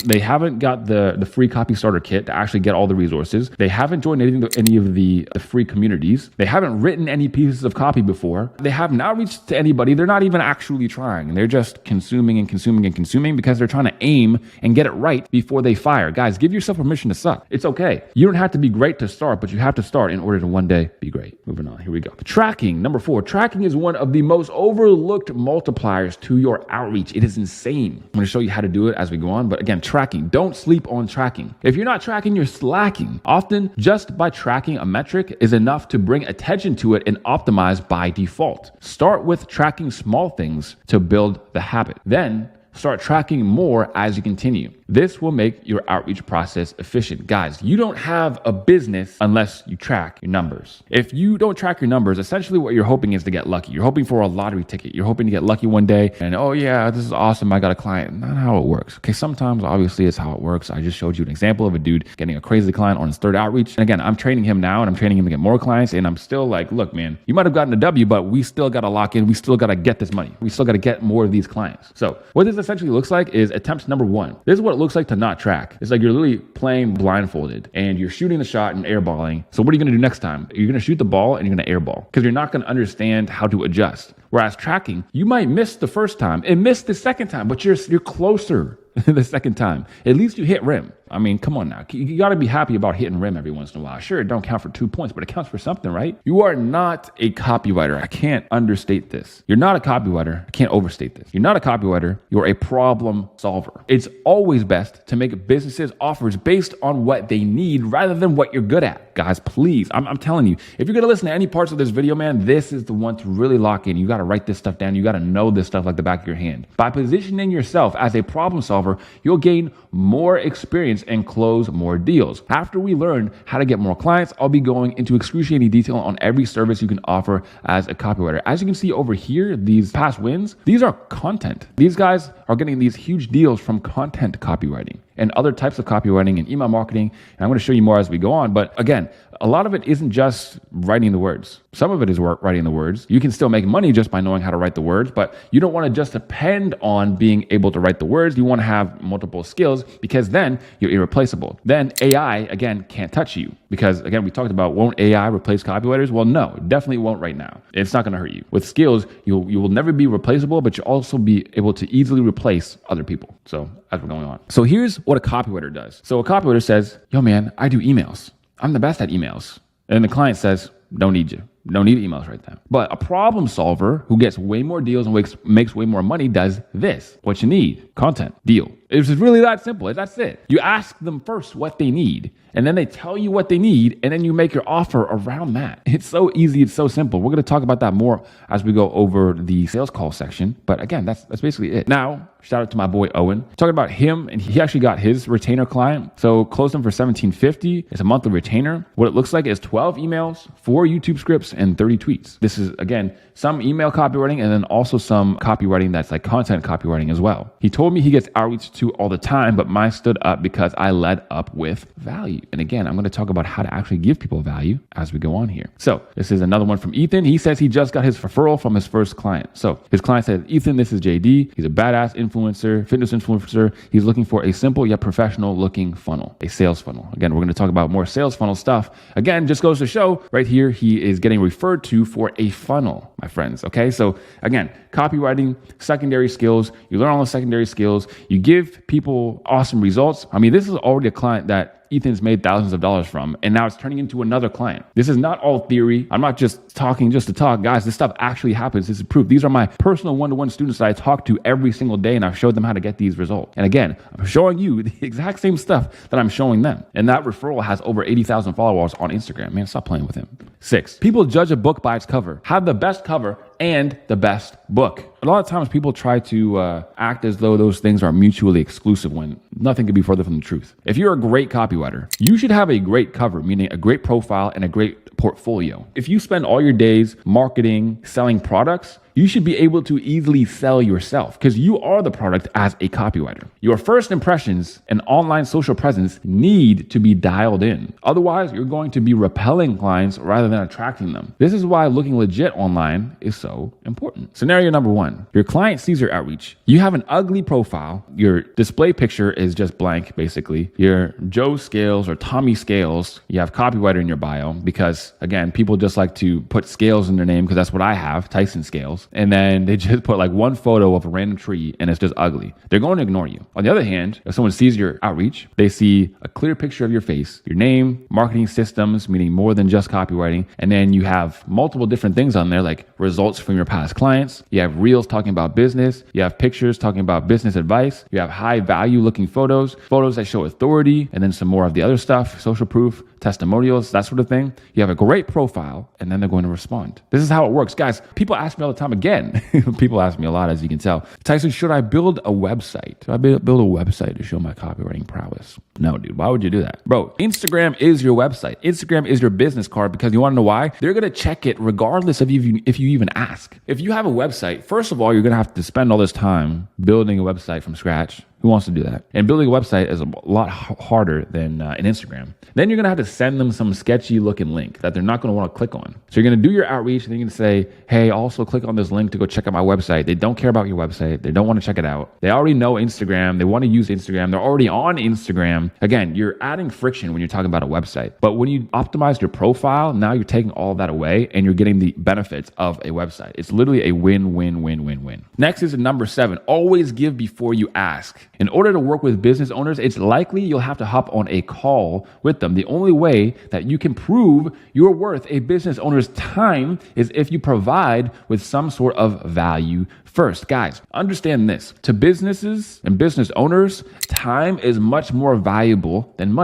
S1: They haven't got the free copy starter kit to actually get all the resources. They haven't joined any of the free communities. They haven't written any pieces of copy before. They haven't outreached to anybody. They're not even actually trying. And they're just consuming because they're trying to aim and get it right before they fire. Guys, give yourself permission to suck. It's okay. You don't have to be great to start, but you have to start in order to one day be great. Moving on. Here we go. Tracking. Number 4. Tracking is one of the most overlooked multipliers to your outreach. It is insane. I'm going to show you how to do it as we go on. But again, tracking. Don't sleep on tracking. If you're not tracking, you're slacking. Often, just by tracking a metric is enough to bring attention to it and optimize by default. Start with tracking small things to build the habit. Then start tracking more as you continue. This will make your outreach process efficient. Guys, you don't have a business unless you track your numbers. If you don't track your numbers, essentially what you're hoping is to get lucky. You're hoping for a lottery ticket. You're hoping to get lucky one day and, oh yeah, this is awesome, I got a client. Not how it works. Okay, sometimes obviously it's how it works. I just showed you an example of a dude getting a crazy client on his third outreach. And again, I'm training him now and I'm training him to get more clients. And I'm still like, look, man, you might have gotten a W, but we still got to lock in. We still got to get this money. We still got to get more of these clients. So what this essentially looks like is attempt number one. This is what it looks like to not track. It's like you're literally playing blindfolded and you're shooting the shot and airballing. So what are you going to do next time? You're going to shoot the ball and you're going to airball because you're not going to understand how to adjust. Whereas tracking, you might miss the first time and miss the second time, but you're closer the second time. At least you hit rim. I mean, come on now. You got to be happy about hitting rim every once in a while. Sure, it don't count for 2 points, but it counts for something, right? You are not a copywriter. I can't understate this. You're not a copywriter. I can't overstate this. You're not a copywriter. You're a problem solver. It's always best to make businesses offers based on what they need rather than what you're good at. Guys, please, I'm telling you, if you're going to listen to any parts of this video, man, this is the one to really lock in. You got to write this stuff down. You got to know this stuff like the back of your hand. By positioning yourself as a problem solver, you'll gain more experience and close more deals. After we learn how to get more clients, I'll be going into excruciating detail on every service you can offer as a copywriter. As you can see over here, these past wins, these are content. These guys are getting these huge deals from content copywriting and other types of copywriting and email marketing. And I'm going to show you more as we go on. But again, a lot of it isn't just writing the words. Some of it is writing the words. You can still make money just by knowing how to write the words, but you don't want to just depend on being able to write the words. You want to have multiple skills because then you're irreplaceable. Then AI, again, can't touch you because, again, we talked about, won't AI replace copywriters? Well, no, it definitely won't right now. It's not going to hurt you. With skills, you will never be replaceable, but you'll also be able to easily replace other people. So as we're going on. So here's what a copywriter does. So a copywriter says, yo, man, I do emails. I'm the best at emails. And the client says, don't need you. Don't need emails right now. But a problem solver who gets way more deals and makes way more money does this. What you need, content, deal. It's just really that simple. That's it. You ask them first what they need, and then they tell you what they need, and then you make your offer around that. It's so easy. It's so simple. We're going to talk about that more as we go over the sales call section. But again, that's basically it. Now, shout out to my boy Owen. Talking about him, and he actually got his retainer client. So closed him for $1,750. It's a monthly retainer. What it looks like is 12 emails, 4 YouTube scripts, and 30 tweets. This is, again, some email copywriting and then also some copywriting that's like content copywriting as well. He told me he gets outreach to all the time, but mine stood up because I led up with value. And again, I'm going to talk about how to actually give people value as we go on here. So this is another one from Ethan. He says he just got his referral from his first client. So his client said, Ethan, this is JD. He's a badass influencer, fitness influencer. He's looking for a simple yet professional looking funnel, a sales funnel. Again, we're going to talk about more sales funnel stuff. Again, just goes to show right here, he is getting referred to for a funnel, my friends. Okay. So again, copywriting, secondary skills, you learn all the secondary skills, you give people awesome results. I mean, this is already a client that Ethan's made thousands of dollars from, and now it's turning into another client. This is not all theory. I'm not just talking just to talk. Guys, this stuff actually happens. This is proof. These are my personal one-to-one students that I talk to every single day, and I've showed them how to get these results. And again, I'm showing you the exact same stuff that I'm showing them. And that referral has over 80,000 followers on Instagram. Man, stop playing with him. 6, people judge a book by its cover. Have the best cover and the best book. A lot of times people try to act as though those things are mutually exclusive when nothing could be further from the truth. If you're a great copywriter, you should have a great cover, meaning a great profile and a great portfolio. If you spend all your days marketing, selling products, you should be able to easily sell yourself because you are the product as a copywriter. Your first impressions and online social presence need to be dialed in. Otherwise, you're going to be repelling clients rather than attracting them. This is why looking legit online is so important. Scenario number 1, your client sees your outreach. You have an ugly profile. Your display picture is just blank, basically. You're Joe Scales or Tommy Scales. You have copywriter in your bio because, again, people just like to put scales in their name because that's what I have, Tayson Scales. And then they just put like one photo of a random tree and it's just ugly. They're going to ignore you. On the other hand, if someone sees your outreach, they see a clear picture of your face, your name, marketing systems, meaning more than just copywriting. And then you have multiple different things on there like results from your past clients. You have reels talking about business. You have pictures talking about business advice. You have high value looking photos that show authority, and then some more of the other stuff, social proof, testimonials, that sort of thing. You have a great profile, and then they're going to respond. This is how it works. Guys, people ask me all the time again. People ask me a lot, as you can tell. Tyson, should I build a website? Should I build a website to show my copywriting prowess? No, dude. Why would you do that? Bro, Instagram is your website. Instagram is your business card, because you want to know why? They're going to check it regardless of if you even ask. If you have a website, first of all, you're going to have to spend all this time building a website from scratch. Who wants to do that? And building a website is a lot harder than an Instagram. Then you're going to have to send them some sketchy looking link that they're not going to want to click on. So you're going to do your outreach, and you're going to say, hey, also click on this link to go check out my website. They don't care about your website. They don't want to check it out. They already know Instagram. They want to use Instagram. They're already on Instagram. Again, you're adding friction when you're talking about a website. But when you optimize your profile, now you're taking all of that away, and you're getting the benefits of a website. It's literally a win-win-win-win-win. Next is number 7. Always give before you ask. In order to work with business owners, it's likely you'll have to hop on a call with them. The only way that you can prove you're worth a business owner's time is if you provide with some sort of value first. Guys, understand this. To businesses and business owners, time is much more valuable than money.